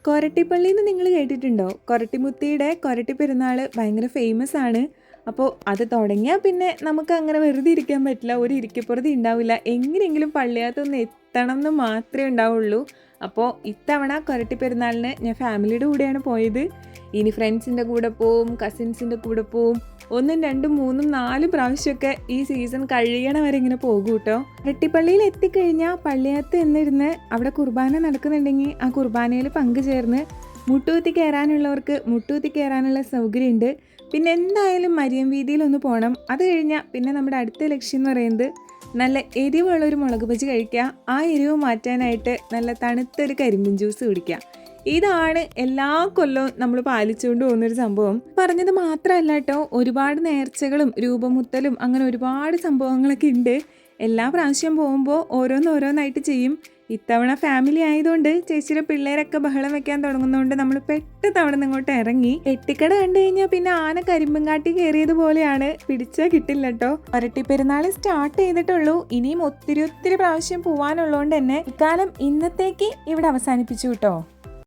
കൊരട്ടിപ്പള്ളി എന്ന് നിങ്ങൾ കേട്ടിട്ടുണ്ടോ? കൊരട്ടിമുത്തിയുടെ കൊരട്ടി പെരുന്നാൾ ഭയങ്കര ഫേമസ് ആണ്. അപ്പോൾ അത് തുടങ്ങിയാൽ പിന്നെ നമുക്ക് അങ്ങനെ വെറുതെ ഇരിക്കാൻ പറ്റില്ല. ഒരു ഇരിക്കപ്പുറതി ഉണ്ടാവില്ല. എങ്ങനെയെങ്കിലും പള്ളിയകത്തൊന്ന് എത്തണം എന്ന് മാത്രമേ ഉണ്ടാവുള്ളൂ. അപ്പോൾ ഇത്തവണ കൊരട്ടി പെരുന്നാളിന് ഞാൻ ഫാമിലിയുടെ കൂടെയാണ് പോയത്. ഇനി ഫ്രണ്ട്സിൻ്റെ കൂടെ പോവും, കസിൻസിൻ്റെ കൂടെ പോവും. 1, 2, 3, 4 പ്രാവശ്യമൊക്കെ ഈ സീസൺ കഴിയണ വരെ ഇങ്ങനെ പോകും കേട്ടോ. കൊരട്ടിപ്പള്ളിയിൽ എത്തിക്കഴിഞ്ഞാൽ പള്ളിയകത്ത് എന്നിരുന്ന് അവിടെ കുർബാന നടക്കുന്നുണ്ടെങ്കിൽ ആ കുർബാനയിൽ പങ്കുചേർന്ന് മുട്ടുകുത്തി കയറാനുള്ളവർക്ക് മുട്ടുകുത്തി കയറാനുള്ള സൗകര്യമുണ്ട്. പിന്നെ എന്തായാലും മരിയം വീതിയിലൊന്ന് പോകണം. അത് കഴിഞ്ഞാൽ പിന്നെ നമ്മുടെ അടുത്ത ലക്ഷ്യം എന്ന് പറയുന്നത് നല്ല എരിവുള്ളൊരു മുളക് ബജി കഴിക്കുക. ആ എരിവ് മാറ്റാനായിട്ട് നല്ല തണുത്തൊരു കരിമ്പിൻ ജ്യൂസ് കുടിക്കുക. ഇതാണ് എല്ലാ കൊല്ലവും നമ്മൾ പാലിച്ചുകൊണ്ട് പോകുന്നൊരു സംഭവം. പറഞ്ഞത് മാത്രമല്ല കേട്ടോ, ഒരുപാട് നേർച്ചകളും രൂപമുത്തലും അങ്ങനെ ഒരുപാട് സംഭവങ്ങളൊക്കെ ഉണ്ട്. എല്ലാ പ്രാവശ്യം പോകുമ്പോൾ ഓരോന്നോരോന്നായിട്ട് ചെയ്യും. ഇത്തവണ ഫാമിലി ആയതുകൊണ്ട് ചേച്ചിയുടെ പിള്ളേരൊക്കെ ബഹളം വെക്കാൻ തുടങ്ങുന്നതുകൊണ്ട് നമ്മൾ പെട്ടെന്ന് അവിടെ നിന്ന് ഇങ്ങോട്ട് ഇറങ്ങി. എട്ടിക്കട കണ്ടു കഴിഞ്ഞാൽ പിന്നെ ആന കരിമ്പും കാട്ടി കയറിയതുപോലെയാണ്, പിടിച്ചാൽ കിട്ടില്ല കേട്ടോ. കൊരട്ടിപ്പെരുന്നാൾ സ്റ്റാർട്ട് ചെയ്തിട്ടുള്ളൂ. ഇനിയും ഒത്തിരി പ്രാവശ്യം പോകാനുള്ളതുകൊണ്ട് തന്നെ ഇക്കാലം ഇന്നത്തേക്ക് ഇവിടെ അവസാനിപ്പിച്ചു കേട്ടോ.